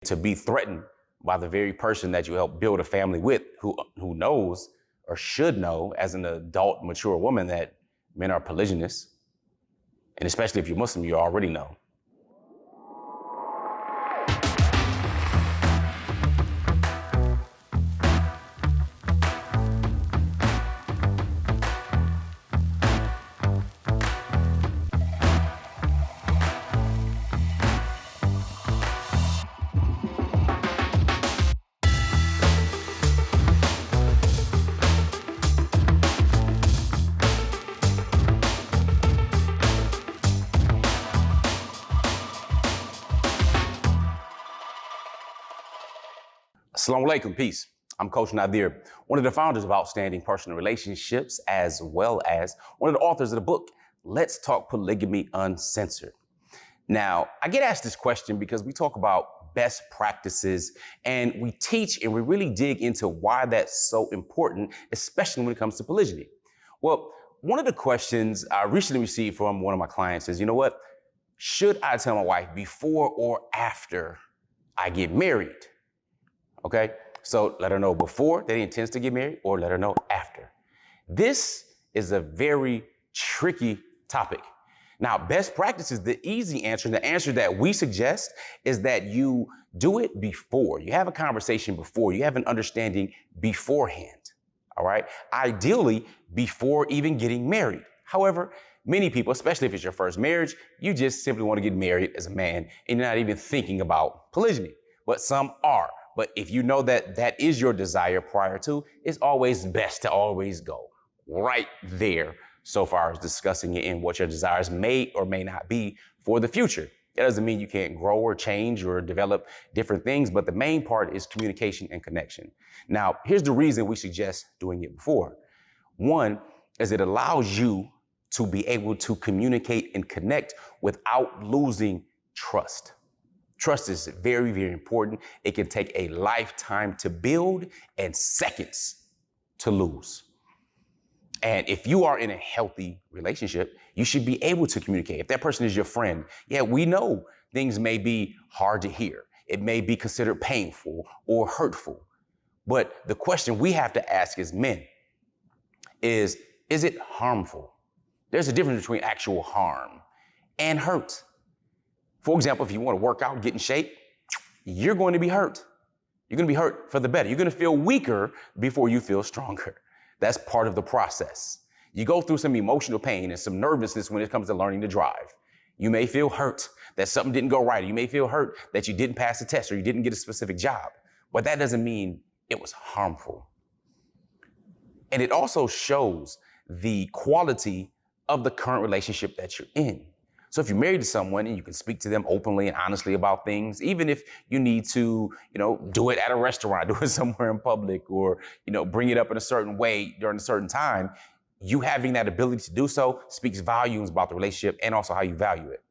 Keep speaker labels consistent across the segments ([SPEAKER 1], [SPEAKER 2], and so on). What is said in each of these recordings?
[SPEAKER 1] to be threatened by the very person that you help build a family with, who knows or should know as an adult, mature woman that men are polygynous. And especially if you're Muslim, you already know. Assalamu alaikum, peace. I'm Coach Nazir, one of the founders of Outstanding Personal Relationships, as well as one of the authors of the book, Let's Talk Polygamy Uncensored. Now, I get asked this question because we talk about best practices and we teach and we really dig into why that's so important, especially when it comes to polygyny. Well, one of the questions I recently received from one of my clients is, you know what, should I tell my wife before or after I get married? Okay, so let her know before that he intends to get married or let her know after. This is a very tricky topic. Now, best practices, the easy answer, the answer that we suggest is that you do it before. You have a conversation before. You have an understanding beforehand, all right? Ideally, before even getting married. However, many people, especially if it's your first marriage, you just simply want to get married as a man and you're not even thinking about polygyny, but some are. But if you know that that is your desire prior to, it's always best to always go right there so far as discussing it and what your desires may or may not be for the future. That doesn't mean you can't grow or change or develop different things, but the main part is communication and connection. Now, here's the reason we suggest doing it before. One is it allows you to be able to communicate and connect without losing trust. Trust is very, very important. It can take a lifetime to build and seconds to lose. And if you are in a healthy relationship, you should be able to communicate. If that person is your friend, yeah, we know things may be hard to hear. It may be considered painful or hurtful. But the question we have to ask as men is it harmful? There's a difference between actual harm and hurt. For example, if you want to work out, get in shape, you're going to be hurt. You're going to be hurt for the better. You're going to feel weaker before you feel stronger. That's part of the process. You go through some emotional pain and some nervousness when it comes to learning to drive. You may feel hurt that something didn't go right. You may feel hurt that you didn't pass a test or you didn't get a specific job. But that doesn't mean it was harmful. And it also shows the quality of the current relationship that you're in. So if you're married to someone and you can speak to them openly and honestly about things, even if you need to, do it at a restaurant, do it somewhere in public, or, bring it up in a certain way during a certain time, you having that ability to do so speaks volumes about the relationship and also how you value it.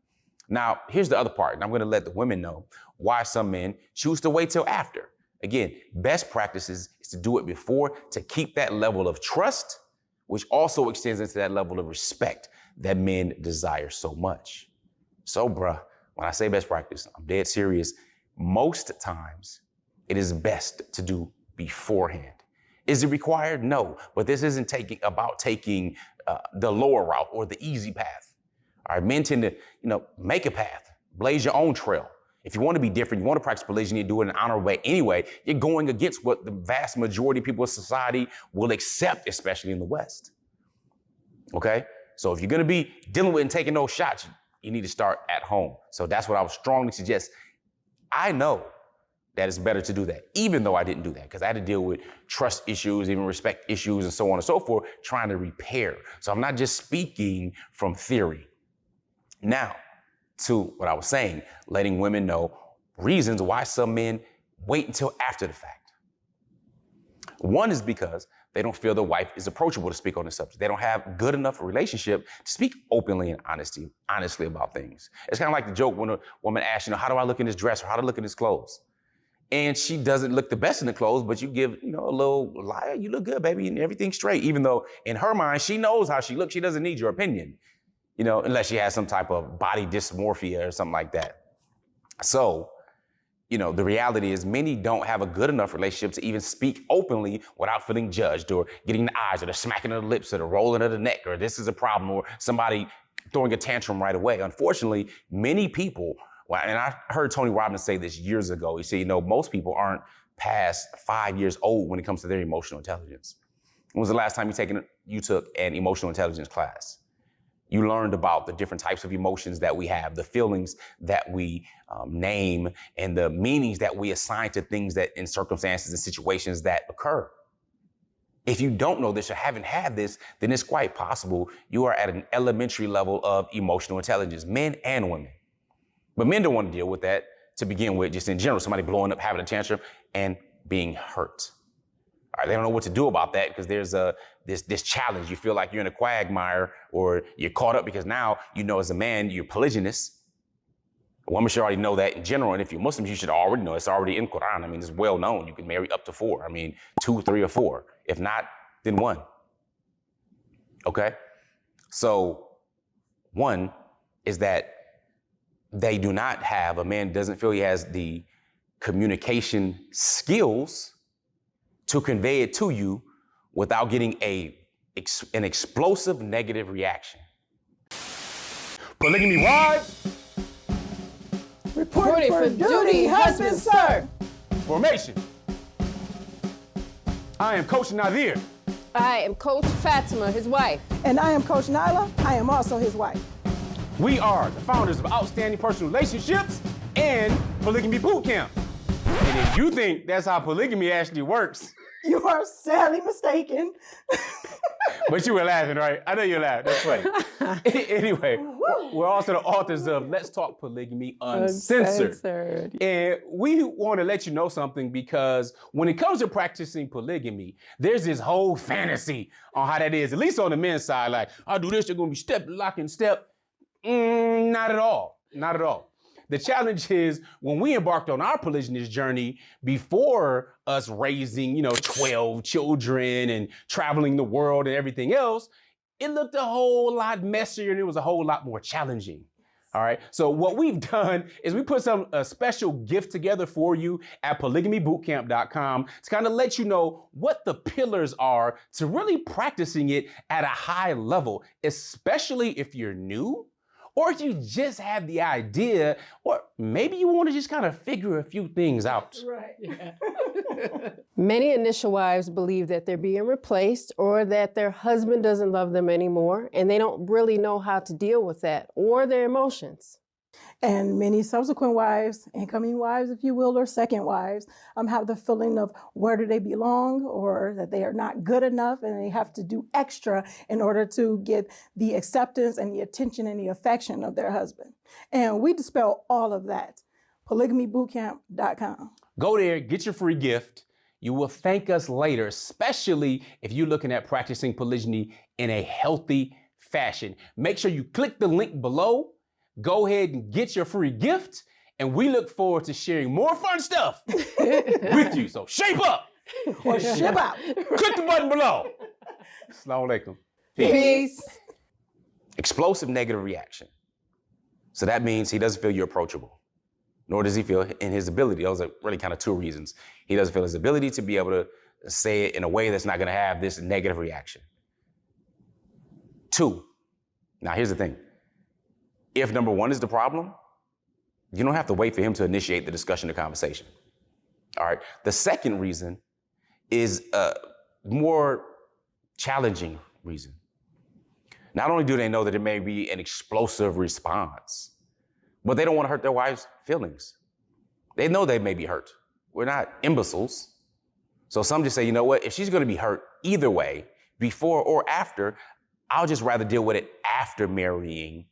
[SPEAKER 1] Now, here's the other part, and I'm going to let the women know why some men choose to wait till after. Again, best practices is to do it before to keep that level of trust, which also extends into that level of respect that men desire so much. So, bruh, when I say best practice, I'm dead serious. Most times, it is best to do beforehand. Is it required? No, but this isn't about taking the lower route or the easy path. All right, men tend to, make a path, blaze your own trail. If you want to be different, you want to practice polygyny, do it in an honorable way anyway, you're going against what the vast majority of people in society will accept, especially in the West. Okay? So if you're going to be dealing with and taking those shots, you need to start at home. So that's what I would strongly suggest. I know that it's better to do that, even though I didn't do that, because I had to deal with trust issues, even respect issues, and so on and so forth, trying to repair. So I'm not just speaking from theory. Now, to what I was saying, letting women know reasons why some men wait until after the fact. One is because they don't feel the wife is approachable to speak on the subject. They don't have good enough a relationship to speak openly and honestly about things. It's kind of like the joke when a woman asks, how do I look in this dress or how to look in this clothes? And she doesn't look the best in the clothes, but you give, a little lie, you look good, baby, and everything's straight. Even though in her mind, she knows how she looks. She doesn't need your opinion, unless she has some type of body dysmorphia or something like that. So the reality is many don't have a good enough relationship to even speak openly without feeling judged or getting the eyes or the smacking of the lips or the rolling of the neck or this is a problem or somebody throwing a tantrum right away. Unfortunately, many people, and I heard Tony Robbins say this years ago, he said, most people aren't past 5 years old when it comes to their emotional intelligence. When was the last time you took an emotional intelligence class? You learned about the different types of emotions that we have, the feelings that we name, and the meanings that we assign to things that in circumstances and situations that occur. If you don't know this or haven't had this, then it's quite possible you are at an elementary level of emotional intelligence, men and women. But men don't want to deal with that to begin with, just in general, somebody blowing up, having a tantrum, and being hurt. All right, they don't know what to do about that because there's this challenge. You feel like you're in a quagmire or you're caught up because now, as a man, you're polygynous. A woman should already know that in general. And if you're Muslim, you should already know. It's already in Quran. I mean, it's well known. You can marry up to 4. I mean, 2, 3, or 4. If not, then 1. Okay? So 1 is that a man doesn't feel he has the communication skills to convey it to you without getting an explosive negative reaction. Polygamy wives,
[SPEAKER 2] reporting for duty, husband, sir.
[SPEAKER 1] Formation. I am Coach Nazir.
[SPEAKER 2] I am Coach Fatimah, his wife.
[SPEAKER 3] And I am Coach Nyla. I am also his wife.
[SPEAKER 1] We are the founders of Outstanding Personal Relationships and Polygamy Bootcamp. And if you think that's how polygamy actually works,
[SPEAKER 3] you are sadly mistaken.
[SPEAKER 1] But you were laughing, right? I know you're laughing. That's funny. Anyway, we're also the authors of Let's Talk Polygamy Uncensored. And we want to let you know something because when it comes to practicing polygamy, there's this whole fantasy on how that is, at least on the men's side. Like, I'll do this, they're going to be step, lock, and step. Not at all. Not at all. The challenge is when we embarked on our polygynous journey before us raising, 12 children and traveling the world and everything else, it looked a whole lot messier and it was a whole lot more challenging. All right. So what we've done is we put a special gift together for you at polygamybootcamp.com to kind of let you know what the pillars are to really practicing it at a high level, especially if you're new. Or if you just have the idea, or maybe you want to just kind of figure a few things out.
[SPEAKER 3] Right.
[SPEAKER 2] Yeah. Many initial wives believe that they're being replaced or that their husband doesn't love them anymore, and they don't really know how to deal with that or their emotions.
[SPEAKER 3] And many subsequent wives, incoming wives, if you will, or second wives, have the feeling of where do they belong or that they are not good enough and they have to do extra in order to get the acceptance and the attention and the affection of their husband. And we dispel all of that. polygamybootcamp.com.
[SPEAKER 1] Go there, get your free gift. You will thank us later, especially if you're looking at practicing polygyny in a healthy fashion. Make sure you click the link below. Go ahead and get your free gift, and we look forward to sharing more fun stuff with you. So shape up
[SPEAKER 3] or ship out.
[SPEAKER 1] Click the button below. Assalamu alaikum.
[SPEAKER 2] Peace.
[SPEAKER 1] Explosive negative reaction. So that means he doesn't feel you're approachable, nor does he feel in his ability. Those are really kind of 2 reasons. He doesn't feel his ability to be able to say it in a way that's not going to have this negative reaction. 2, now here's the thing. If number 1 is the problem, you don't have to wait for him to initiate the discussion or conversation. All right. The second reason is a more challenging reason. Not only do they know that it may be an explosive response, but they don't want to hurt their wife's feelings. They know they may be hurt. We're not imbeciles. So some just say, you know what, if she's going to be hurt either way, before or after, I'll just rather deal with it after marrying.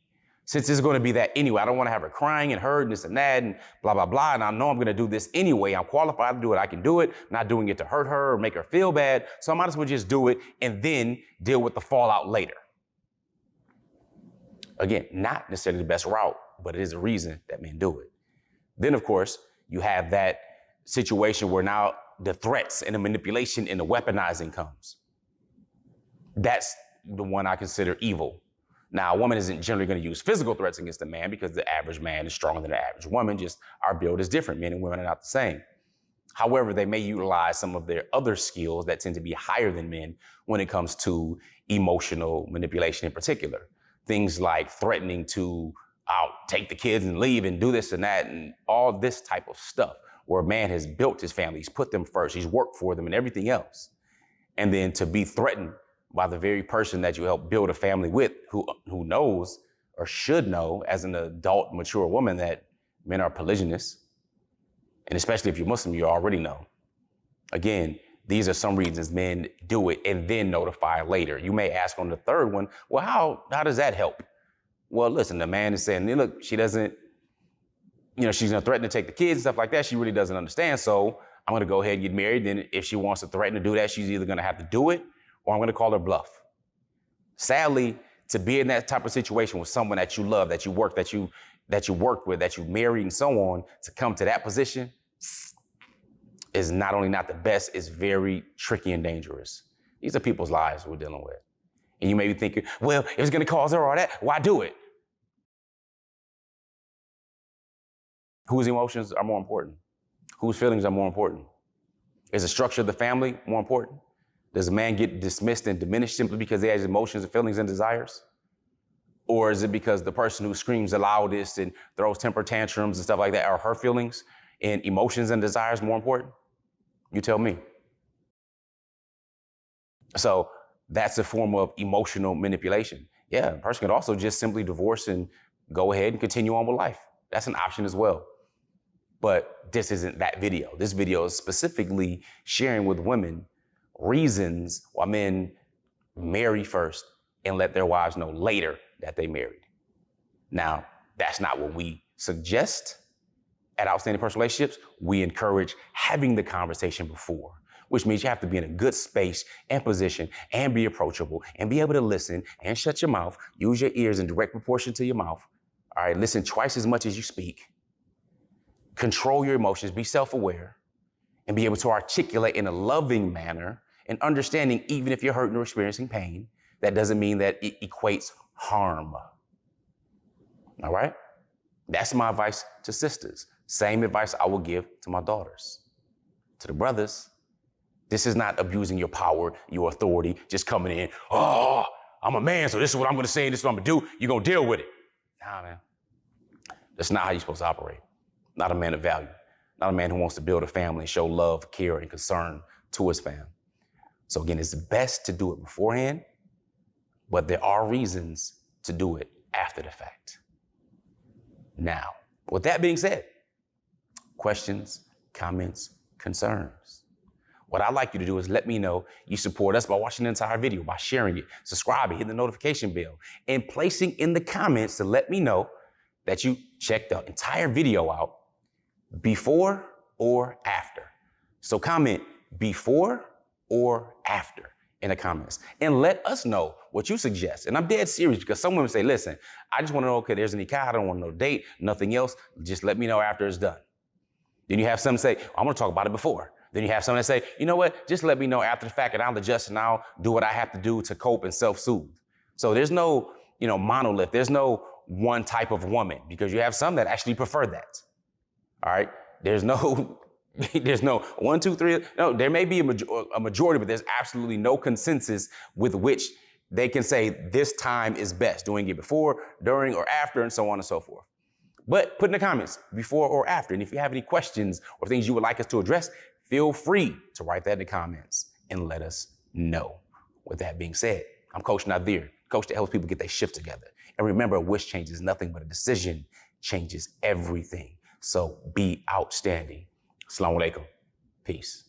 [SPEAKER 1] Since it's going to be that anyway, I don't want to have her crying and hurt and this and that and blah, blah, blah. And I know I'm going to do this anyway. I'm qualified to do it. I can do it. I'm not doing it to hurt her or make her feel bad. So I might as well just do it and then deal with the fallout later. Again, not necessarily the best route, but it is a reason that men do it. Then, of course, you have that situation where now the threats and the manipulation and the weaponizing comes. That's the one I consider evil. Now, a woman isn't generally going to use physical threats against a man because the average man is stronger than the average woman. Just our build is different. Men and women are not the same. However, they may utilize some of their other skills that tend to be higher than men when it comes to emotional manipulation in particular. Things like threatening to take the kids and leave and do this and that and all this type of stuff, where a man has built his family, he's put them first, he's worked for them and everything else. And then to be threatened by the very person that you helped build a family with, who knows or should know as an adult, mature woman that men are polygynous. And especially if you're Muslim, you already know. Again, these are some reasons men do it and then notify later. You may ask on the third one, well, how does that help? Well, listen, the man is saying, look, she doesn't, she's gonna threaten to take the kids and stuff like that. She really doesn't understand. So I'm gonna go ahead and get married. Then if she wants to threaten to do that, she's either gonna have to do it or I'm gonna call her bluff. Sadly, to be in that type of situation with someone that you love, that you worked with, that you married and so on, to come to that position is not only not the best, it's very tricky and dangerous. These are people's lives we're dealing with. And you may be thinking, well, if it's gonna cause her all that, why do it? Whose emotions are more important? Whose feelings are more important? Is the structure of the family more important? Does a man get dismissed and diminished simply because he has emotions and feelings and desires? Or is it because the person who screams the loudest and throws temper tantrums and stuff like that are her feelings and emotions and desires more important? You tell me. So that's a form of emotional manipulation. Yeah, a person could also just simply divorce and go ahead and continue on with life. That's an option as well. But this isn't that video. This video is specifically sharing with women reasons why men marry first and let their wives know later that they married. Now, that's not what we suggest at Outstanding Personal Relationships. We encourage having the conversation before, which means you have to be in a good space and position and be approachable and be able to listen and shut your mouth, use your ears in direct proportion to your mouth. All right, listen twice as much as you speak. Control your emotions, be self-aware, and be able to articulate in a loving manner and understanding, even if you're hurting or experiencing pain, that doesn't mean that it equates harm. All right? That's my advice to sisters. Same advice I will give to my daughters. To the brothers, this is not abusing your power, your authority, just coming in, oh, I'm a man, so this is what I'm gonna say, and this is what I'm gonna do, you're gonna deal with it. Nah, man. That's not how you're supposed to operate. Not a man of value. Not a man who wants to build a family and show love, care, and concern to his fam. So again, it's best to do it beforehand, but there are reasons to do it after the fact. Now, with that being said, questions, comments, concerns. What I'd like you to do is let me know you support us by watching the entire video, by sharing it, subscribing, hitting the notification bell, and placing in the comments to let me know that you checked the entire video out before or after. So comment before or after in the comments and let us know what you suggest. And I'm dead serious because some women say, listen, I just want to know, okay, there's an nikah, I don't want no date, nothing else. Just let me know after it's done. Then you have some say, I'm going to talk about it before. Then you have someone that say, you know what, just let me know after the fact and I'll adjust and I'll do what I have to do to cope and self-soothe. So there's no, monolith. There's no one type of woman because you have some that actually prefer that. All right. There's no 1, 2, 3. No, there may be a majority, but there's absolutely no consensus with which they can say this time is best, doing it before, during, or after, and so on and so forth. But put in the comments before or after. And if you have any questions or things you would like us to address, feel free to write that in the comments and let us know. With that being said, I'm Coach Nazir, coach that helps people get their shift together. And remember, a wish changes nothing, but a decision changes everything. So be outstanding. Assalamu alaikum. Peace.